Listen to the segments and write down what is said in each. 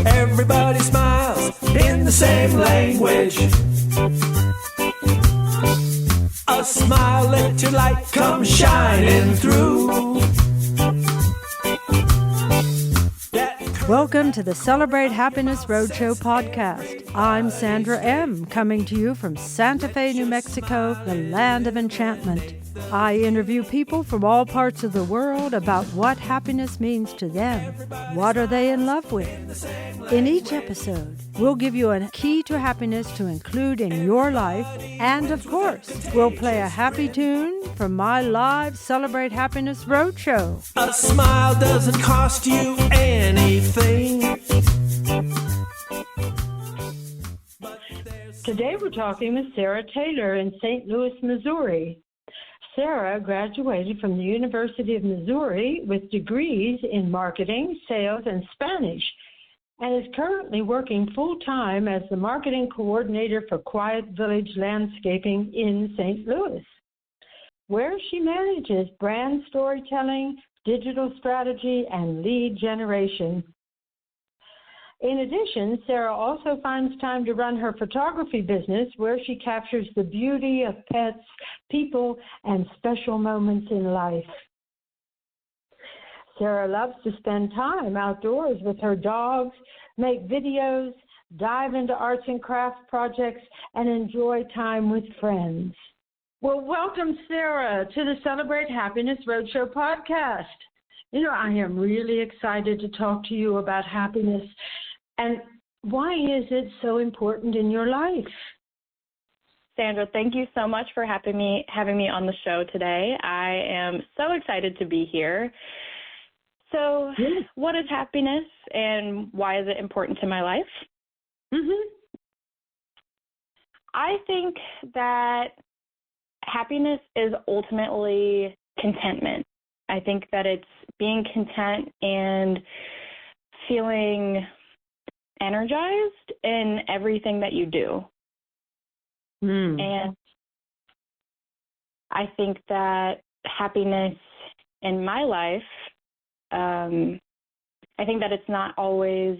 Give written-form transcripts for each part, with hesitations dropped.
Everybody smiles in the same language. A smile, let your light come shining through. Welcome to the Celebrate Happiness Roadshow podcast. I'm Sandra M., coming to you from Santa Fe, New Mexico, the land of enchantment. I interview people from all parts of the world about what happiness means to them. What are they in love with? In each episode, we'll give you a key to happiness to include in your life. And of course, we'll play a happy tune from my live Celebrate Happiness Roadshow. A smile doesn't cost you anything. Today we're talking with Sarah Taylor in St. Louis, Missouri. Sarah graduated from the University of Missouri with degrees in marketing, sales, and Spanish, and is currently working full-time as the marketing coordinator for Quiet Village Landscaping in St. Louis, where she manages brand storytelling, digital strategy, and lead generation. In addition, Sarah also finds time to run her photography business, where she captures the beauty of pets, people, and special moments in life. Sarah loves to spend time outdoors with her dogs, make videos, dive into arts and crafts projects, and enjoy time with friends. Well, welcome, Sarah, to the Celebrate Happiness Roadshow podcast. You know, I am really excited to talk to you about happiness. And why is it so important in your life? Sandra, thank you so much for having me on the show today. I am so excited to be here. So, What is happiness and why is it important to my life? I think that happiness is ultimately contentment. I think that it's being content and feeling energized in everything that you do. And I think that happiness in my life, I think that it's not always,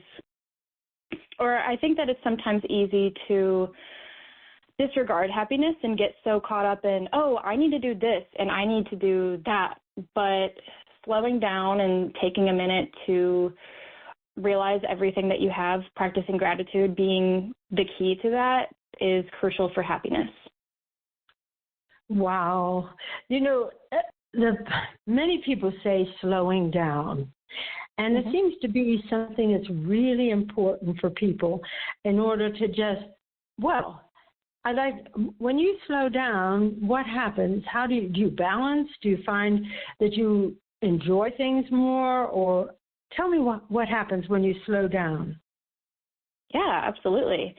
or I think that it's sometimes easy to disregard happiness and get so caught up in, oh, I need to do this and I need to do that. But slowing down and taking a minute to realize everything that you have, practicing gratitude being the key to that, is crucial for happiness. Wow. You know, many people say slowing down, and it seems to be something that's really important for people in order to just, when you slow down, what happens? How do you balance? Do you find that you enjoy things more? Or tell me what happens when you slow down. Yeah, absolutely.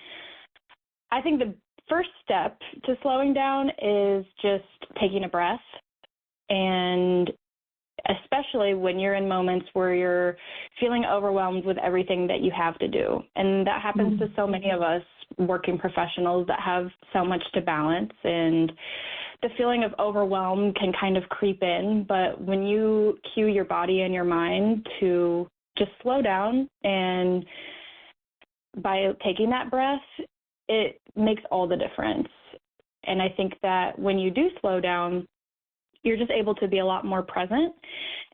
I think the first step to slowing down is just taking a breath, and especially when you're in moments where you're feeling overwhelmed with everything that you have to do. And that happens to so many of us working professionals that have so much to balance, and the feeling of overwhelm can kind of creep in. But when you cue your body and your mind to just slow down, and by taking that breath, it makes all the difference. And I think that when you do slow down, you're just able to be a lot more present.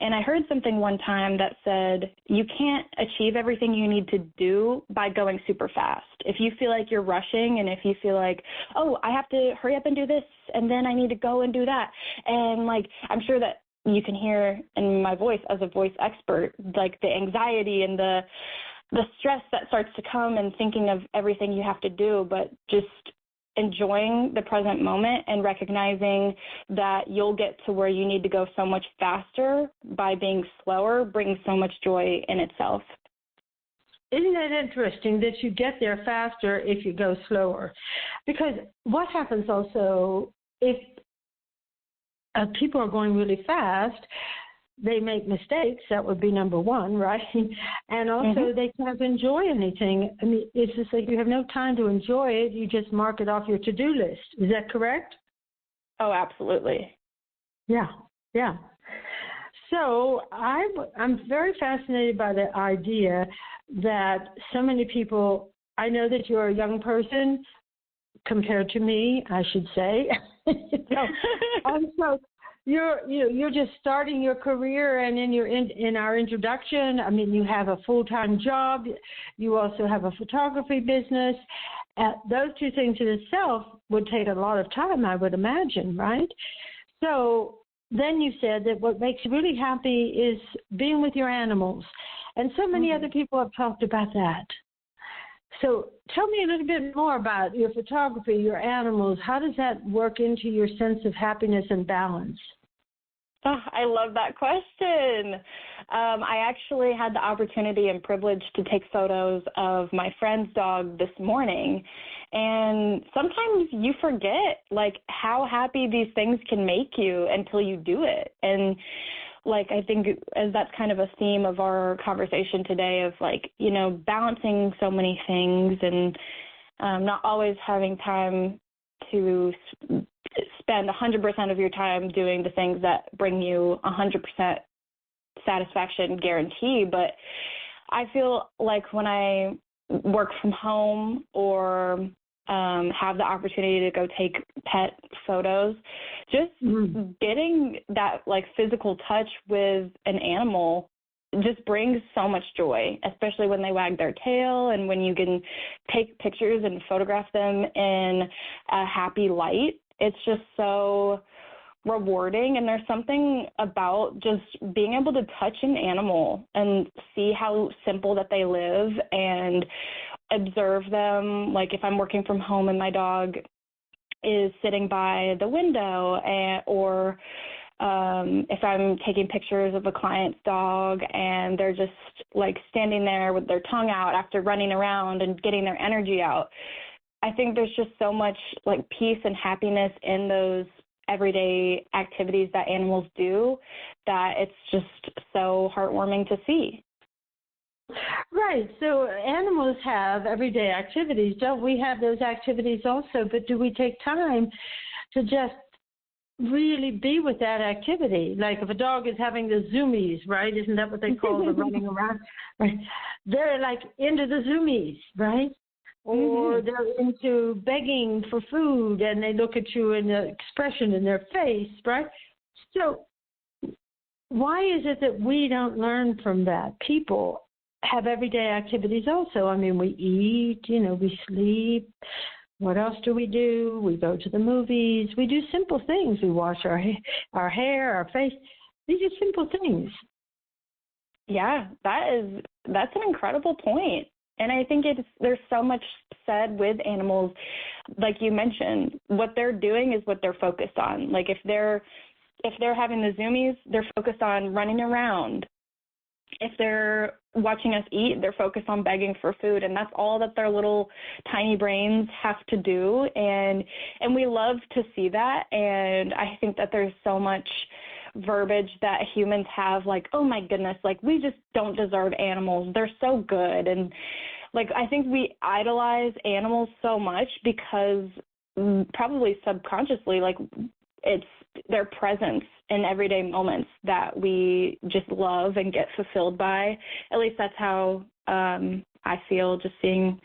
And I heard something one time that said, you can't achieve everything you need to do by going super fast. If you feel like you're rushing, and if you feel like, oh, I have to hurry up and do this, and then I need to go and do that. And I'm sure that you can hear in my voice as a voice expert, the anxiety and the stress that starts to come and thinking of everything you have to do, but just enjoying the present moment and recognizing that you'll get to where you need to go so much faster by being slower brings so much joy in itself. Isn't that interesting that you get there faster if you go slower? Because what happens also if people are going really fast, they make mistakes. That would be number one, right? And also they can't enjoy anything. I mean, it's just like you have no time to enjoy it. You just mark it off your to-do list. Is that correct? Oh, absolutely. Yeah, yeah. So I'm very fascinated by the idea that so many people, I know that you're a young person compared to me, I should say. And so you're just starting your career, and in our introduction, I mean, you have a full-time job. You also have a photography business. Those two things in itself would take a lot of time, I would imagine, right? So then you said that what makes you really happy is being with your animals. And so many other people have talked about that. So tell me a little bit more about your photography, your animals. How does that work into your sense of happiness and balance? Oh, I love that question. I actually had the opportunity and privilege to take photos of my friend's dog this morning. And sometimes you forget, like, how happy these things can make you until you do it. And, like, I think as that's kind of a theme of our conversation today of, like, you know, balancing so many things and not always having time to spend 100% of your time doing the things that bring you 100% satisfaction guarantee. But I feel like when I work from home or have the opportunity to go take pet photos, just getting that, like, physical touch with an animal just brings so much joy, especially when they wag their tail and when you can take pictures and photograph them in a happy light. It's just so rewarding, and there's something about just being able to touch an animal and see how simple that they live and observe them. Like, if I'm working from home and my dog is sitting by the window, or if I'm taking pictures of a client's dog and they're just, like, standing there with their tongue out after running around and getting their energy out. I think there's just so much, like, peace and happiness in those everyday activities that animals do that it's just so heartwarming to see. Right. So animals have everyday activities. Don't we have those activities also? But do we take time to just really be with that activity? Like, if a dog is having the zoomies, right? Isn't that what they call the running around? Right. They're, like, into the zoomies, right? Or they're into begging for food, and they look at you in the expression in their face, right? So why is it that we don't learn from that? People have everyday activities also. I mean, we eat, you know, we sleep. What else do? We go to the movies. We do simple things. We wash our hair, our face. These are simple things. Yeah, that's an incredible point. And I think there's so much said with animals, like you mentioned, what they're doing is what they're focused on. Like, if they're having the zoomies, they're focused on running around. If they're watching us eat, they're focused on begging for food, and that's all that their little tiny brains have to do. And we love to see that. And I think that there's so much verbiage that humans have, like, oh my goodness, like, we just don't deserve animals. They're so good. And, like, I think we idolize animals so much because probably subconsciously, like, it's their presence in everyday moments that we just love and get fulfilled by. At least that's how I feel, just seeing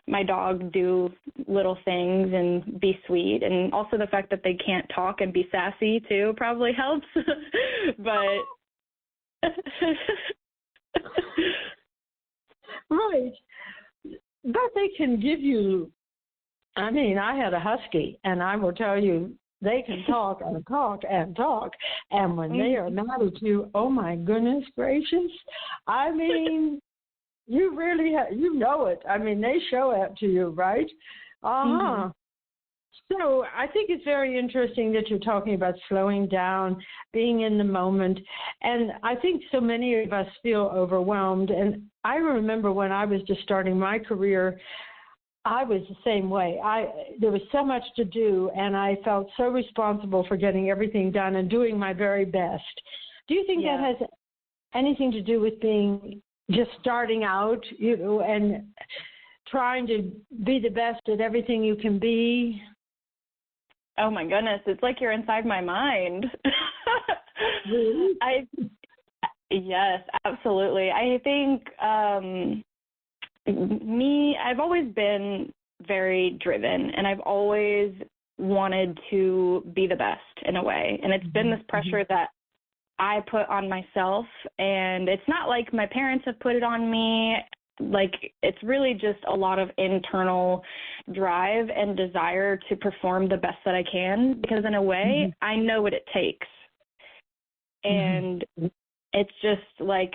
my dog do little things and be sweet. And also the fact that they can't talk and be sassy too probably helps. But right. But they can give you, I mean, I had a husky, and I will tell you, they can talk and talk and talk. And when they are mad at you, oh my goodness gracious, I mean, you really you know it. I mean, they show it to you, right? So I think it's very interesting that you're talking about slowing down, being in the moment. And I think so many of us feel overwhelmed. And I remember when I was just starting my career, I was the same way. There was so much to do, and I felt so responsible for getting everything done and doing my very best. Do you think that has anything to do with being just starting out, and trying to be the best at everything you can be? Oh my goodness, it's like you're inside my mind. Really? Yes, absolutely. I think I've always been very driven, and I've always wanted to be the best in a way. And it's been this pressure that I put on myself, and it's not like my parents have put it on me. Like, it's really just a lot of internal drive and desire to perform the best that I can, because in a way, I know what it takes. And it's just like,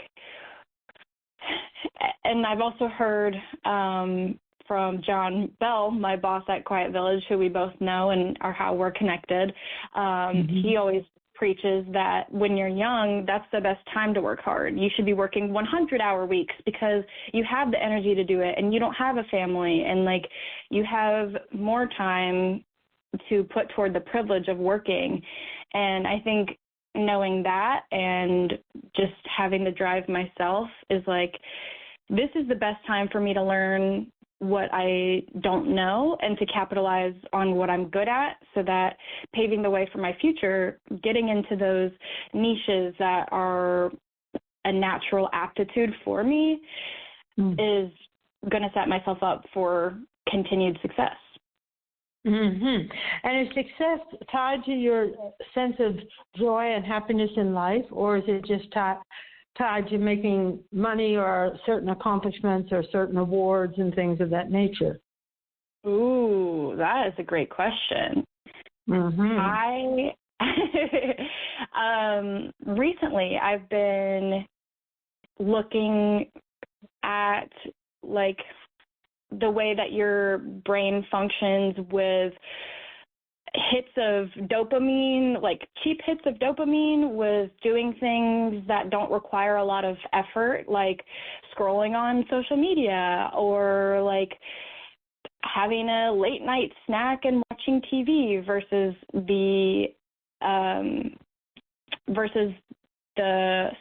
and I've also heard from John Bell, my boss at Quiet Village, who we both know and are how we're connected. He always preaches that when you're young, that's the best time to work hard. You should be working 100-hour weeks because you have the energy to do it, and you don't have a family, and like you have more time to put toward the privilege of working. And I think knowing that and just having the drive myself is like, this is the best time for me to learn what I don't know and to capitalize on what I'm good at, so that paving the way for my future, getting into those niches that are a natural aptitude for me is going to set myself up for continued success. And is success tied to your sense of joy and happiness in life, or is it just tied to making money or certain accomplishments or certain awards and things of that nature? Ooh, that is a great question. I recently I've been looking at like the way that your brain functions with hits of dopamine, like cheap hits of dopamine, with doing things that don't require a lot of effort, like scrolling on social media or like having a late night snack and watching TV versus the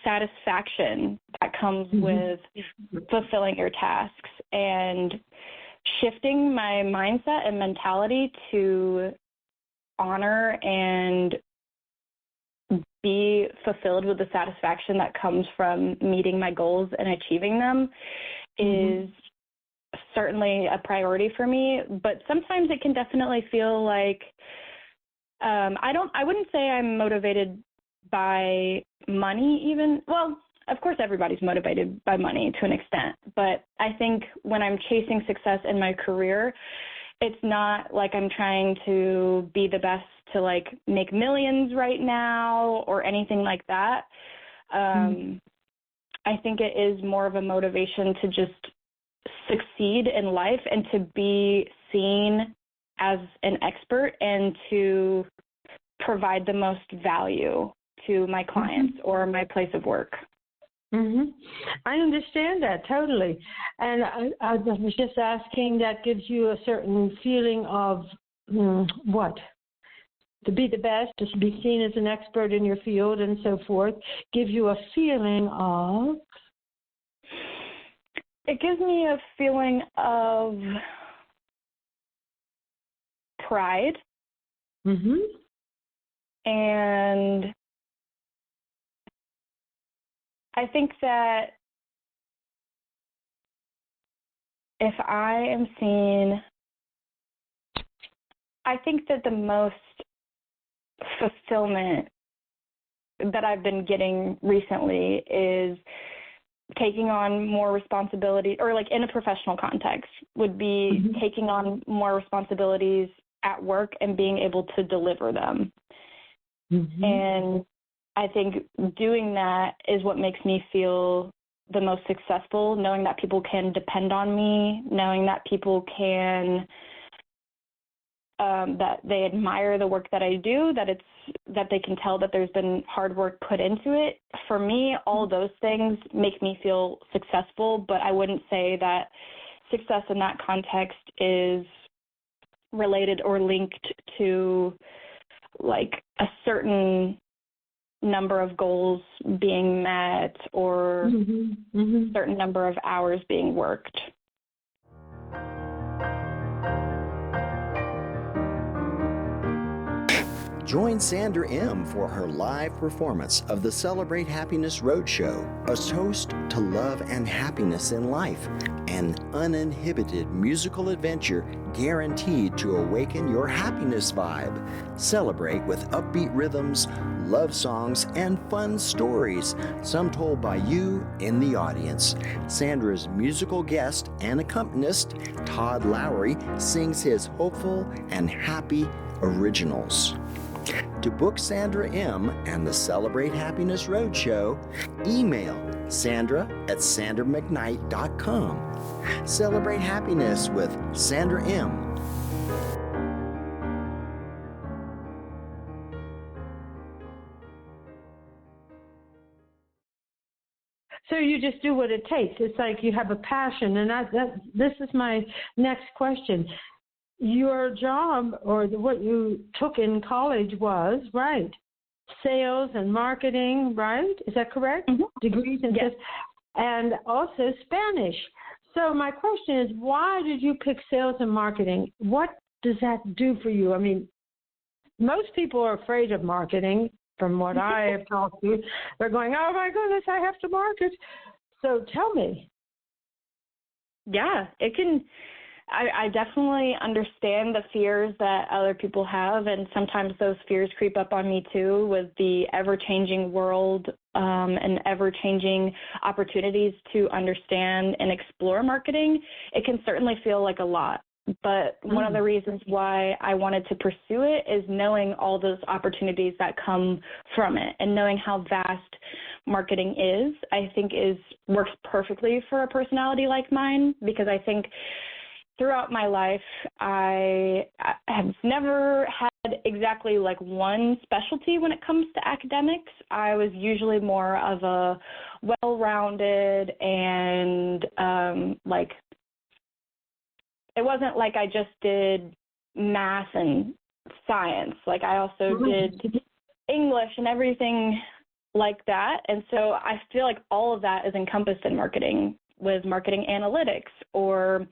satisfaction that comes with fulfilling your tasks, and shifting my mindset and mentality to honor and be fulfilled with the satisfaction that comes from meeting my goals and achieving them is certainly a priority for me. But sometimes it can definitely feel like I wouldn't say I'm motivated by money even. Well, of course everybody's motivated by money to an extent, but I think when I'm chasing success in my career, it's not like I'm trying to be the best to like make millions right now or anything like that. I think it is more of a motivation to just succeed in life and to be seen as an expert and to provide the most value to my clients or my place of work. I understand that totally. And I was just asking, that gives you a certain feeling of what? To be the best, to be seen as an expert in your field and so forth, gives you a feeling of? It gives me a feeling of pride. And I think that if I am seen, I think that the most fulfillment that I've been getting recently is taking on more responsibility, or like in a professional context, would be taking on more responsibilities at work and being able to deliver them. And I think doing that is what makes me feel the most successful, knowing that people can depend on me, knowing that people can, that they admire the work that I do, that they can tell that there's been hard work put into it. For me, all of those things make me feel successful, but I wouldn't say that success in that context is related or linked to like a certain number of goals being met or certain number of hours being worked. Join Sandra M. for her live performance of the Celebrate Happiness Roadshow, a toast to love and happiness in life, an uninhibited musical adventure guaranteed to awaken your happiness vibe. Celebrate with upbeat rhythms, love songs, and fun stories, some told by you in the audience. Sandra's musical guest and accompanist, Todd Lowrey, sings his hopeful and happy originals. To book Sandra M. and the Celebrate Happiness Roadshow, email sandra@sandramcknight.com. Celebrate happiness with Sandra M. So you just do what it takes. It's like you have a passion, and this is my next question. Your job, or what you took in college, was sales and marketing, right? Is that correct? Degrees in yes. And also Spanish. So my question is, why did you pick sales and marketing? What does that do for you? I mean, most people are afraid of marketing, from what I have talked to. They're going, oh my goodness, I have to market. So tell me. Yeah, it can. I definitely understand the fears that other people have, and sometimes those fears creep up on me too, with the ever-changing world and ever-changing opportunities to understand and explore marketing. It can certainly feel like a lot, but one of the reasons why I wanted to pursue it is knowing all those opportunities that come from it, and knowing how vast marketing is, I think works perfectly for a personality like mine, because I think throughout my life, I have never had exactly like one specialty when it comes to academics. I was usually more of a well-rounded and it wasn't like I just did math and science. Like I also did English and everything like that. And so I feel like all of that is encompassed in marketing, with marketing analytics or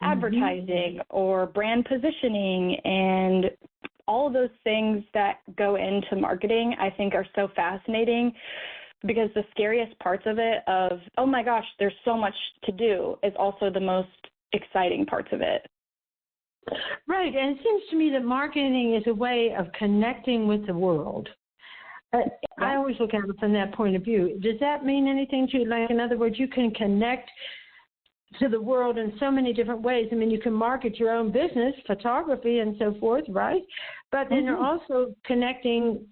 advertising or brand positioning, and all of those things that go into marketing I think are so fascinating, because the scariest parts of it, of, oh my gosh, there's so much to do, is also the most exciting parts of it. Right, and it seems to me that marketing is a way of connecting with the world. I always look at it from that point of view. Does that mean anything to you? Like, in other words, you can connect to the world in so many different ways. I mean, you can market your own business, photography and so forth, right? But then you're also connecting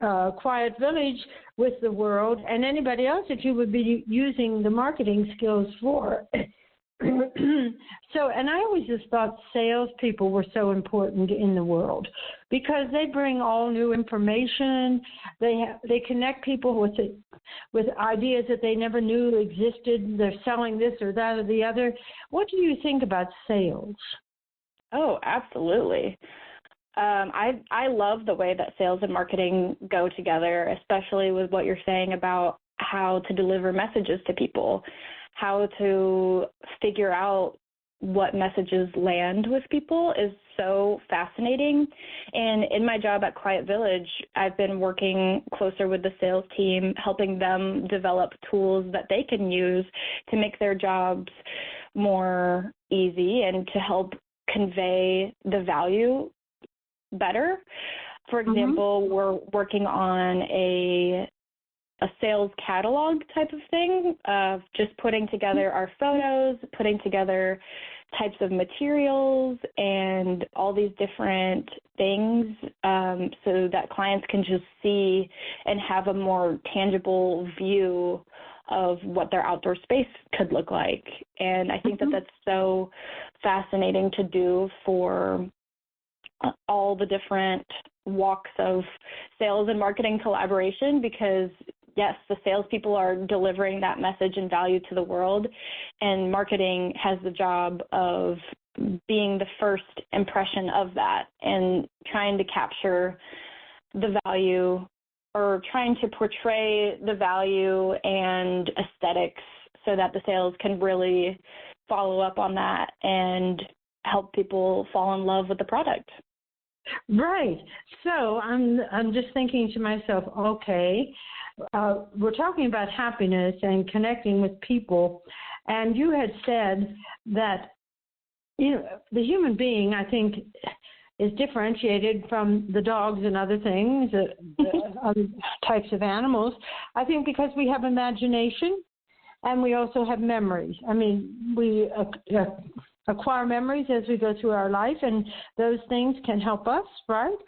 Quiet Village with the world and anybody else that you would be using the marketing skills for. So, and I always just thought salespeople were so important in the world, because they bring all new information. They connect people with ideas that they never knew existed. They're selling this or that or the other. What do you think about sales? Oh, absolutely. I love the way that sales and marketing go together, especially with what you're saying about how to deliver messages to people, how to figure out what messages land with people is so fascinating. And in my job at Quiet Village, I've been working closer with the sales team, helping them develop tools that they can use to make their jobs more easy and to help convey the value better. For example, we're working on a sales catalog type of thing, of just putting together our photos, putting together types of materials and all these different things, so that clients can just see and have a more tangible view of what their outdoor space could look like. And I think that that's so fascinating to do for all the different walks of sales and marketing collaboration, because yes, the salespeople are delivering that message and value to the world, and marketing has the job of being the first impression of that and trying to capture the value or trying to portray the value and aesthetics so that the sales can really follow up on that and help people fall in love with the product. Right. So I'm just thinking to myself, okay, we're talking about happiness and connecting with people, and you had said that, you know, the human being, I think, is differentiated from the dogs and other things, other types of animals, I think, because we have imagination and we also have memories. I mean, we acquire memories as we go through our life, and those things can help us, right,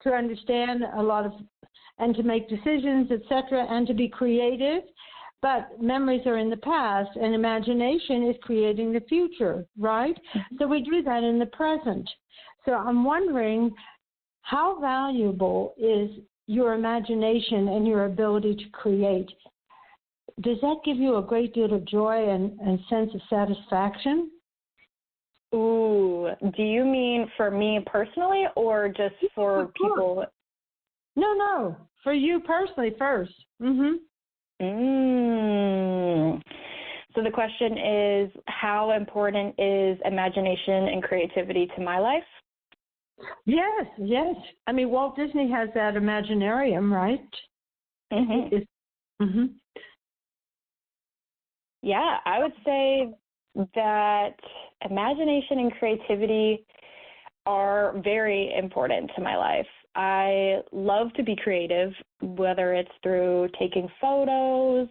to understand a lot of, and to make decisions, etc., and to be creative. But memories are in the past, and imagination is creating the future, right? So we do that in the present. So I'm wondering, how valuable is your imagination and your ability to create? Does that give you a great deal of joy and sense of satisfaction? Ooh, do you mean for me personally or just for people? No, for you personally first. So the question is, how important is imagination and creativity to my life? Yes. I mean, Walt Disney has that Imaginarium, right? Yeah, I would say that imagination and creativity are very important to my life. I love to be creative, whether it's through taking photos,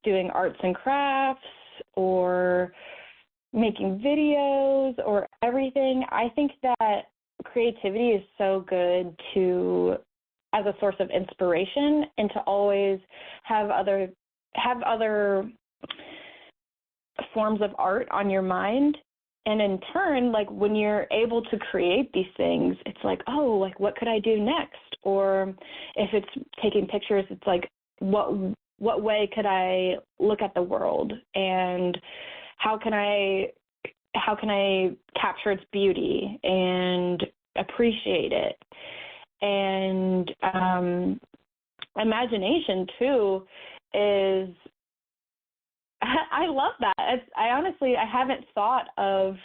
doing arts and crafts, or making videos, or everything. I think that creativity is so good to, as a source of inspiration, and to always have other forms of art on your mind. And in turn, like, when you're able to create these things, it's like, oh, like, what could I do next? Or if it's taking pictures, it's like, what way could I look at the world, and how can I capture its beauty and appreciate it? And imagination too is, I love that. I haven't thought of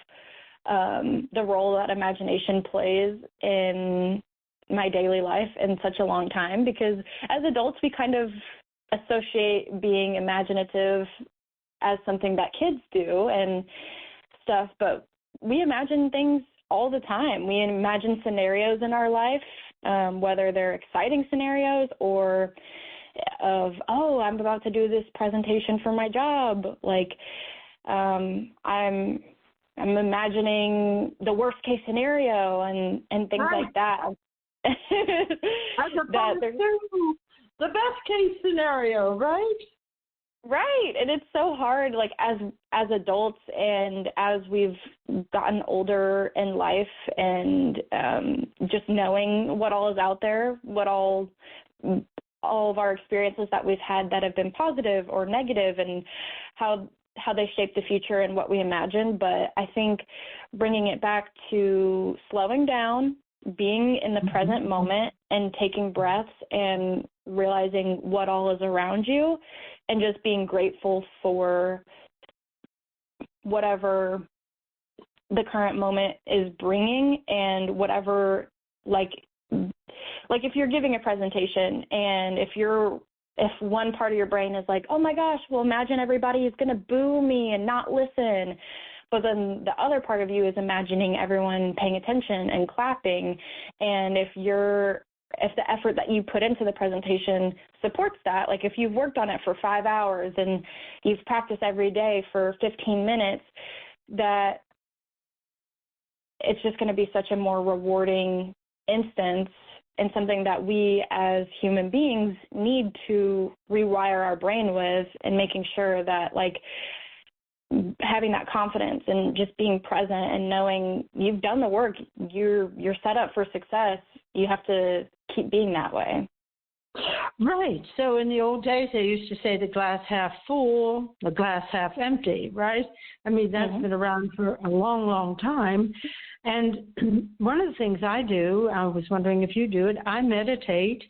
the role that imagination plays in my daily life in such a long time, because as adults we kind of associate being imaginative as something that kids do and stuff, but we imagine things all the time. We imagine scenarios in our life, whether they're exciting scenarios or of, oh, I'm about to do this presentation for my job. Like, I'm imagining the worst case scenario and things like that. The best case scenario, right? Right, and it's so hard, like, as adults and as we've gotten older in life, and just knowing what all is out there, what all of our experiences that we've had that have been positive or negative, and how they shape the future and what we imagine. But I think bringing it back to slowing down, being in the present moment, and taking breaths and realizing what all is around you, and just being grateful for whatever the current moment is bringing, and whatever, like if you're giving a presentation, and if one part of your brain is like, oh my gosh, well, imagine everybody is going to boo me and not listen. But then the other part of you is imagining everyone paying attention and clapping. And if the effort that you put into the presentation supports that, like if you've worked on it for 5 hours and you've practiced every day for 15 minutes, that it's just going to be such a more rewarding instance, and something that we as human beings need to rewire our brain with, and making sure that, like, having that confidence and just being present and knowing you've done the work, you're set up for success. You have to keep being that way. Right. So in the old days, they used to say the glass half full, the glass half empty, right? I mean, that's been around for a long, long time. And one of the things I do, I was wondering if you do it, I meditate,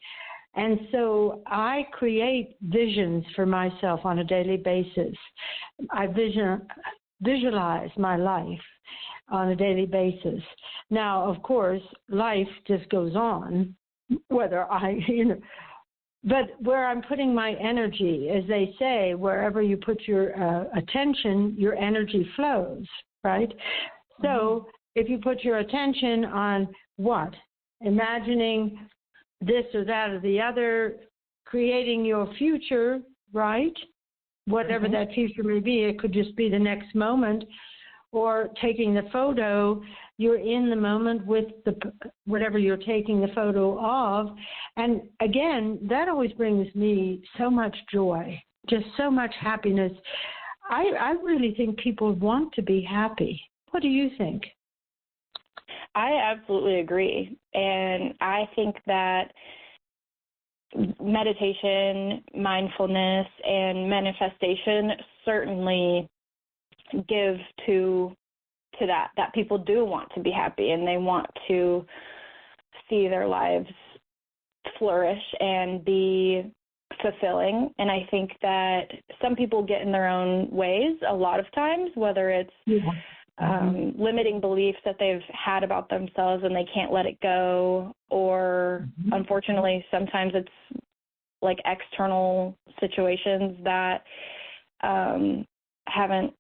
And so I create visions for myself on a daily basis. I visualize my life on a daily basis. Now, of course, life just goes on, whether but where I'm putting my energy, as they say, wherever you put your attention, your energy flows, right? So if you put your attention on what? Imagining this or that or the other, creating your future, right? Whatever that future may be, it could just be the next moment, or taking the photo, you're in the moment with whatever you're taking the photo of. And again, that always brings me so much joy, just so much happiness. I really think people want to be happy. What do you think? I absolutely agree. And I think that meditation, mindfulness, and manifestation certainly give to that people do want to be happy, and they want to see their lives flourish and be fulfilling. And I think that some people get in their own ways a lot of times, whether it's limiting beliefs that they've had about themselves and they can't let it go, or unfortunately sometimes it's like external situations that haven't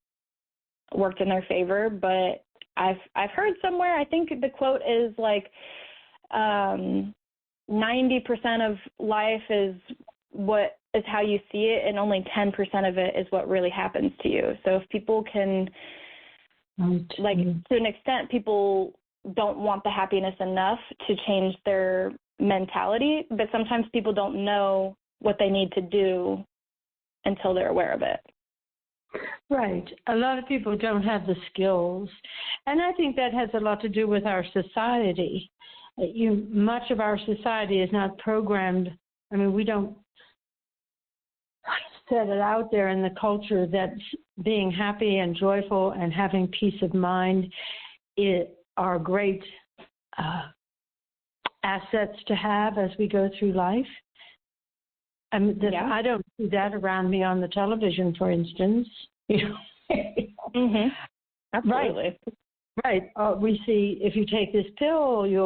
worked in their favor. But I've heard somewhere, I think the quote is like 90% of life is what is how you see it, and only 10% of it is what really happens to you. So if people can, like, to an extent, people don't want the happiness enough to change their mentality, but sometimes people don't know what they need to do until they're aware of it. Right. A lot of people don't have the skills. And I think that has a lot to do with our society. Much of our society is not programmed. I mean, we don't set it out there in the culture that being happy and joyful and having peace of mind are great assets to have as we go through life. I don't see that around me on the television, for instance. Absolutely. Right. We see if you take this pill, you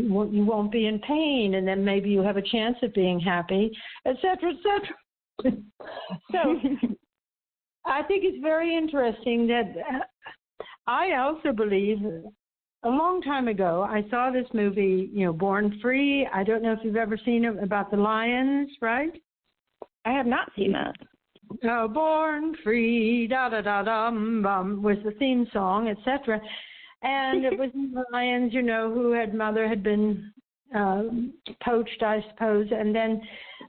won't be in pain, and then maybe you have a chance of being happy, et cetera, et cetera. So I think it's very interesting that I also believe a long time ago I saw this movie, Born Free. I don't know if you've ever seen it, about the lions, right? I have not seen that. Born Free, da-da-da-dum-bum was the theme song, etc. And it was the lions, whose mother had been poached, I suppose, and then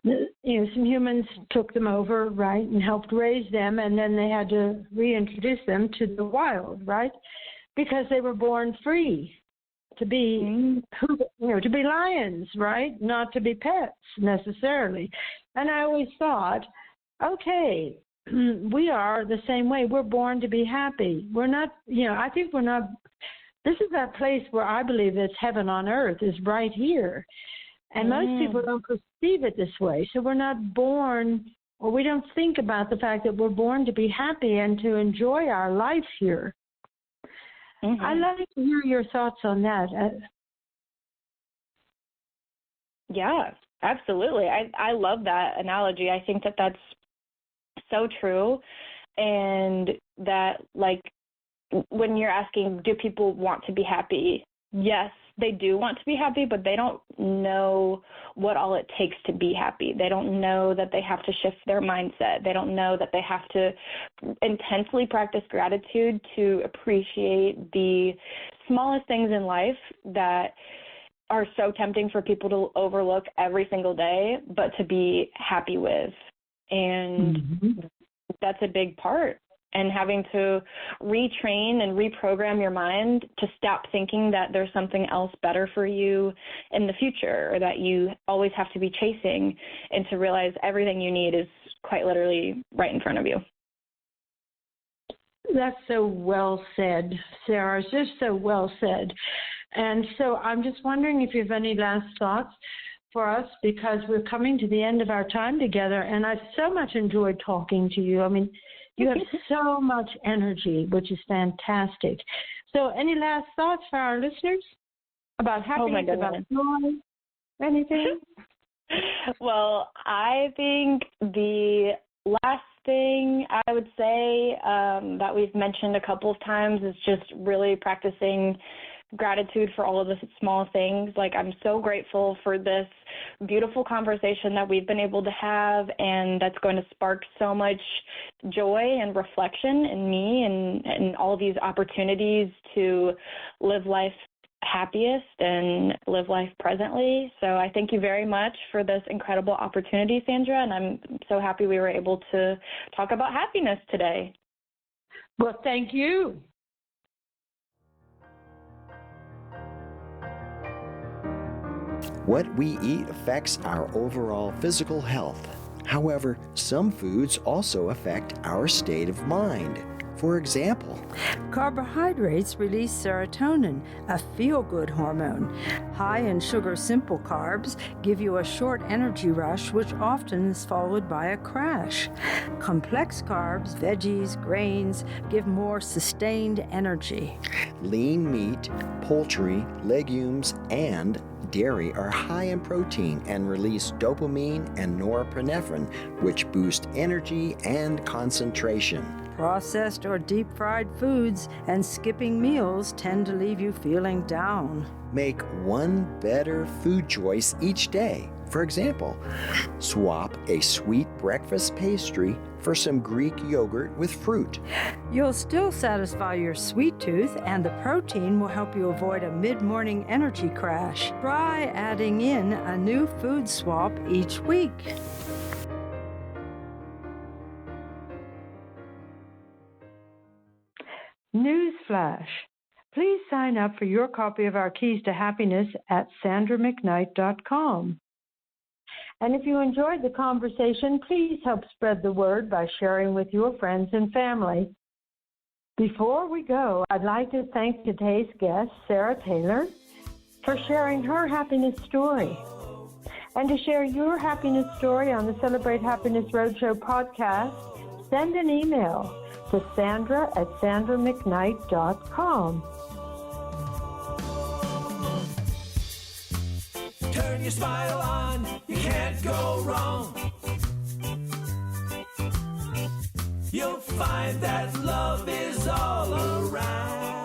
some humans took them over, right, and helped raise them, and then they had to reintroduce them to the wild, right, because they were born free to be to be lions, right, not to be pets necessarily. And I always thought, okay, we are the same way. We're born to be happy. We're not, I think we're not. This is that place where I believe it's heaven on earth is right here. And most people don't perceive it this way. So we're not born, or we don't think about the fact that we're born to be happy and to enjoy our life here. I'd like to hear your thoughts on that. Yeah, absolutely. I love that analogy. I think that that's so true. And that, like, when you're asking, do people want to be happy? Yes, they do want to be happy, but they don't know what all it takes to be happy. They don't know that they have to shift their mindset. They don't know that they have to intensely practice gratitude to appreciate the smallest things in life that are so tempting for people to overlook every single day, but to be happy with. And that's a big part. And having to retrain and reprogram your mind to stop thinking that there's something else better for you in the future, or that you always have to be chasing, and to realize everything you need is quite literally right in front of you. That's so well said, Sarah. It's just so well said. And so I'm just wondering if you have any last thoughts for us because we're coming to the end of our time together, and I so much enjoyed talking to you. I mean, you have so much energy, which is fantastic. So any last thoughts for our listeners about happiness, about joy, anything? Well, I think the last thing I would say that we've mentioned a couple of times is just really practicing gratitude for all of the small things. Like, I'm so grateful for this beautiful conversation that we've been able to have, and that's going to spark so much joy and reflection in me and all these opportunities to live life happiest and live life presently. So I thank you very much for this incredible opportunity, Sandra, and I'm so happy we were able to talk about happiness today. Well, thank you. What we eat affects our overall physical health. However, some foods also affect our state of mind. For example, carbohydrates release serotonin, a feel-good hormone. High in sugar simple carbs give you a short energy rush, which often is followed by a crash. Complex carbs, veggies, grains give more sustained energy. lean meat, poultry, legumes, and dairy are high in protein and release dopamine and norepinephrine, which boost energy and concentration. Processed or deep-fried foods and skipping meals tend to leave you feeling down. Make one better food choice each day. For example, swap a sweet breakfast pastry for some Greek yogurt with fruit. You'll still satisfy your sweet tooth, and the protein will help you avoid a mid-morning energy crash. Try adding in a new food swap each week. Newsflash. Please sign up for your copy of our Keys to Happiness at sandramcknight.com. And if you enjoyed the conversation, please help spread the word by sharing with your friends and family. Before we go, I'd like to thank today's guest, Sarah Taylor, for sharing her happiness story. And to share your happiness story on the Celebrate Happiness Roadshow podcast, send an email to sandra@sandramcknight.com. Turn your smile on, you can't go wrong. You'll find that love is all around.